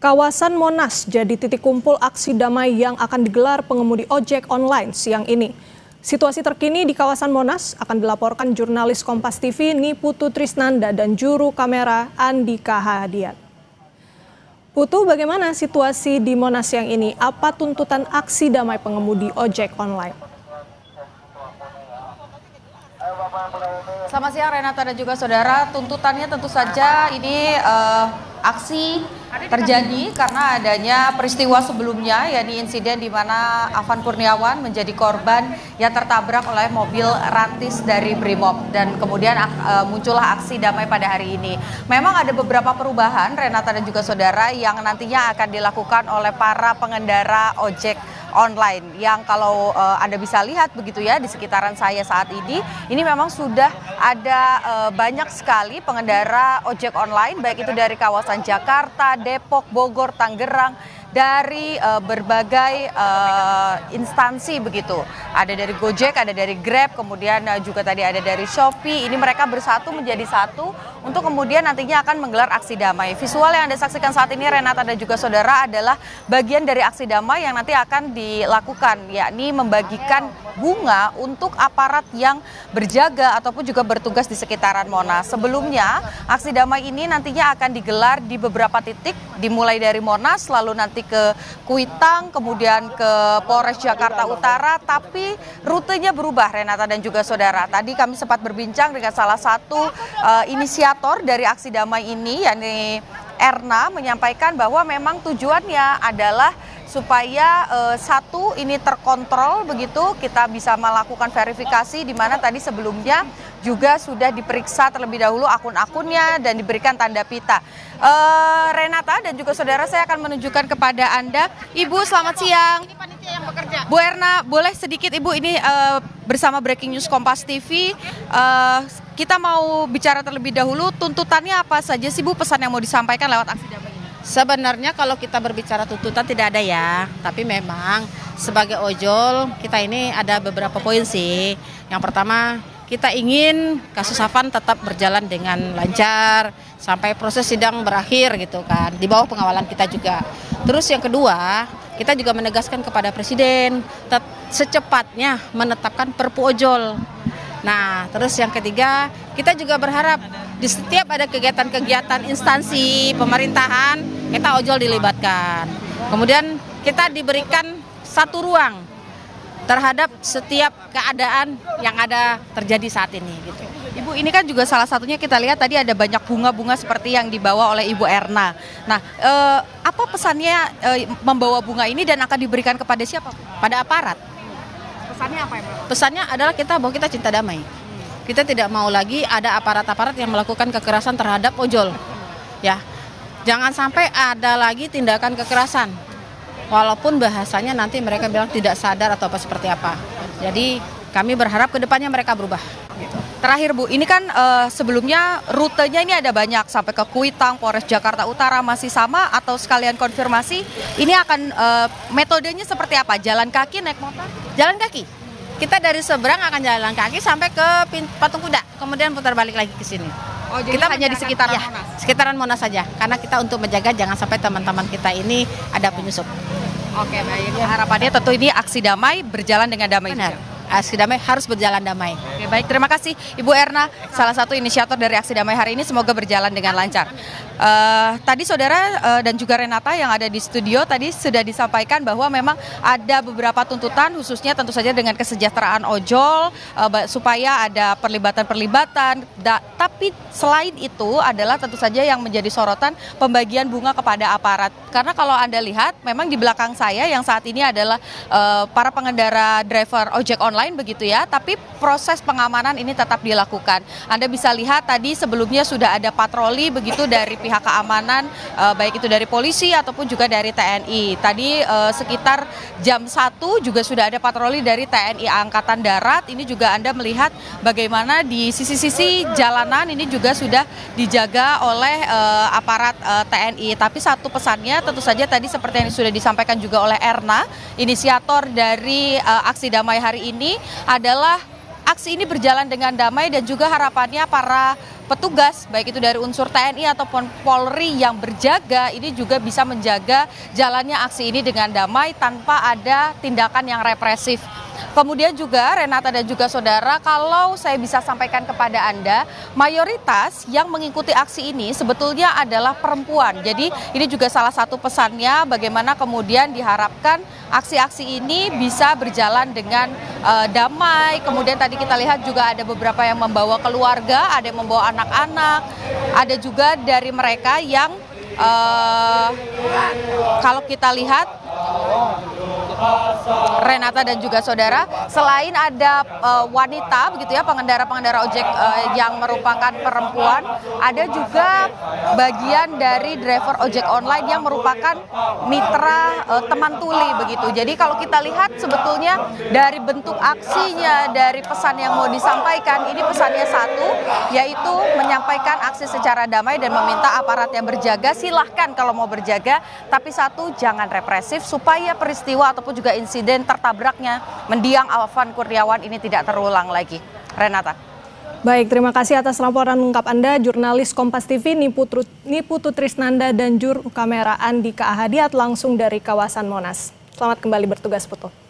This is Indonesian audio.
Kawasan Monas jadi titik kumpul aksi damai yang akan digelar pengemudi ojek online siang ini. Situasi terkini di kawasan Monas akan dilaporkan jurnalis Kompas TV Niputu Trisnanda dan juru kamera Andika Hadiat. Putu, bagaimana situasi di Monas siang ini? Apa tuntutan aksi damai pengemudi ojek online? Selamat siang Renata dan juga saudara. Tuntutannya tentu saja ini aksi terjadi karena adanya peristiwa sebelumnya, yakni insiden di mana Afan Kurniawan menjadi korban yang tertabrak oleh mobil rantis dari Brimob dan kemudian muncullah aksi damai pada hari ini. Memang ada beberapa perubahan Renata dan juga saudara yang nantinya akan dilakukan oleh para pengendara ojek online yang kalau Anda bisa lihat begitu ya di sekitaran saya saat ini memang sudah ada banyak sekali pengendara ojek online baik itu dari kawasan Jakarta, Depok, Bogor, Tangerang, dari berbagai instansi begitu. Ada dari Gojek, ada dari Grab, kemudian juga tadi ada dari Shopee. Ini mereka bersatu menjadi satu untuk kemudian nantinya akan menggelar aksi damai. Visual yang Anda saksikan saat ini Renata dan juga saudara adalah bagian dari aksi damai yang nanti akan dilakukan, yakni membagikan bunga untuk aparat yang berjaga ataupun juga bertugas di sekitaran Monas. Sebelumnya aksi damai ini nantinya akan digelar di beberapa titik, dimulai dari Monas lalu nanti ke Kuitang, kemudian ke Polres Jakarta Utara, tapi rutenya berubah Renata dan juga saudara. Tadi kami sempat berbincang dengan salah satu inisiator dari aksi damai ini, yakni Erna, menyampaikan bahwa memang tujuannya adalah supaya satu ini terkontrol begitu, kita bisa melakukan verifikasi di mana tadi sebelumnya juga sudah diperiksa terlebih dahulu akun-akunnya dan diberikan tanda pita. Renata dan juga saudara, saya akan menunjukkan kepada Anda. Ibu, selamat siang. Ini panitia yang bekerja. Bu Erna, boleh sedikit Ibu ini bersama Breaking News Kompas TV. Kita mau bicara terlebih dahulu, tuntutannya apa saja sih Bu, pesan yang mau disampaikan lewat aksi damai ini? Sebenarnya kalau kita berbicara tuntutan tidak ada ya, tapi memang sebagai ojol kita ini ada beberapa poin sih. Yang pertama, kita ingin kasus Afan tetap berjalan dengan lancar sampai proses sidang berakhir gitu kan, di bawah pengawalan kita juga. Terus yang kedua, kita juga menegaskan kepada Presiden secepatnya menetapkan Perpu ojol. Nah, terus yang ketiga, kita juga berharap di setiap ada kegiatan-kegiatan instansi pemerintahan, kita ojol dilibatkan. Kemudian kita diberikan satu ruang terhadap setiap keadaan yang ada terjadi saat ini gitu. Ibu, ini kan juga salah satunya kita lihat tadi ada banyak bunga-bunga seperti yang dibawa oleh Ibu Erna. Nah, apa pesannya membawa bunga ini dan akan diberikan kepada siapa? Pada aparat. Pesannya apa ya, Mbak? Pesannya adalah bahwa kita cinta damai. Kita tidak mau lagi ada aparat-aparat yang melakukan kekerasan terhadap ojol. Ya, jangan sampai ada lagi tindakan kekerasan. Walaupun bahasanya nanti mereka bilang tidak sadar atau apa seperti apa. Jadi kami berharap ke depannya mereka berubah. Gitu. Terakhir Bu, ini kan sebelumnya rutenya ini ada banyak sampai ke Kuitang, Polres Jakarta Utara, masih sama atau sekalian konfirmasi? Ini akan metodenya seperti apa? Jalan kaki, naik motor? Jalan kaki. Kita dari seberang akan jalan kaki sampai ke Patung Kuda, kemudian putar balik lagi ke sini. Oh, jadi kita hanya di sekitaran Monas? Sekitaran Monas saja, karena kita untuk menjaga jangan sampai teman-teman kita ini ada penyusup. Oke, baik. Harapannya tentu ini aksi damai berjalan dengan damai. Benar. Aksi damai harus berjalan damai. Oke, baik, terima kasih Ibu Erna, salah satu inisiator dari aksi damai hari ini. Semoga berjalan dengan lancar. Tadi saudara dan juga Renata yang ada di studio tadi sudah disampaikan bahwa memang ada beberapa tuntutan, khususnya tentu saja dengan kesejahteraan ojol, supaya ada perlibatan-perlibatan. Tapi selain itu adalah tentu saja yang menjadi sorotan pembagian bunga kepada aparat. Karena kalau Anda lihat, memang di belakang saya yang saat ini adalah para pengendara driver ojek online begitu ya, tapi proses pengamanan ini tetap dilakukan. Anda bisa lihat tadi sebelumnya sudah ada patroli begitu dari pihak keamanan, baik itu dari polisi ataupun juga dari TNI. Tadi sekitar jam 1 juga sudah ada patroli dari TNI Angkatan Darat. Ini juga Anda melihat bagaimana di sisi-sisi jalanan ini juga sudah dijaga oleh aparat TNI. Tapi satu pesannya tentu saja tadi seperti yang sudah disampaikan juga oleh Erna, inisiator dari aksi damai hari ini adalah aksi ini berjalan dengan damai dan juga harapannya para petugas baik itu dari unsur TNI ataupun Polri yang berjaga ini juga bisa menjaga jalannya aksi ini dengan damai tanpa ada tindakan yang represif. Kemudian juga Renata dan juga saudara, kalau saya bisa sampaikan kepada Anda, mayoritas yang mengikuti aksi ini sebetulnya adalah perempuan. Jadi ini juga salah satu pesannya bagaimana kemudian diharapkan aksi-aksi ini bisa berjalan dengan damai. Kemudian tadi kita lihat juga ada beberapa yang membawa keluarga, ada yang membawa anak-anak, ada juga dari mereka yang kalau kita lihat Renata dan juga saudara, selain ada wanita begitu ya, pengendara-pengendara ojek yang merupakan perempuan, ada juga bagian dari driver ojek online yang merupakan mitra teman tuli begitu. Jadi kalau kita lihat sebetulnya dari bentuk aksinya, dari pesan yang mau disampaikan, ini pesannya satu, yaitu menyampaikan aksi secara damai dan meminta aparat yang berjaga, silahkan kalau mau berjaga, tapi satu, jangan represif supaya peristiwa ataupun juga insiden tertabraknya mendiang Afan Kurniawan ini tidak terulang lagi. Renata. Baik, terima kasih atas laporan lengkap Anda, jurnalis Kompas TV Niputu Trisnanda dan juru kamera Andika Ahadiat langsung dari kawasan Monas. Selamat kembali bertugas, Putu.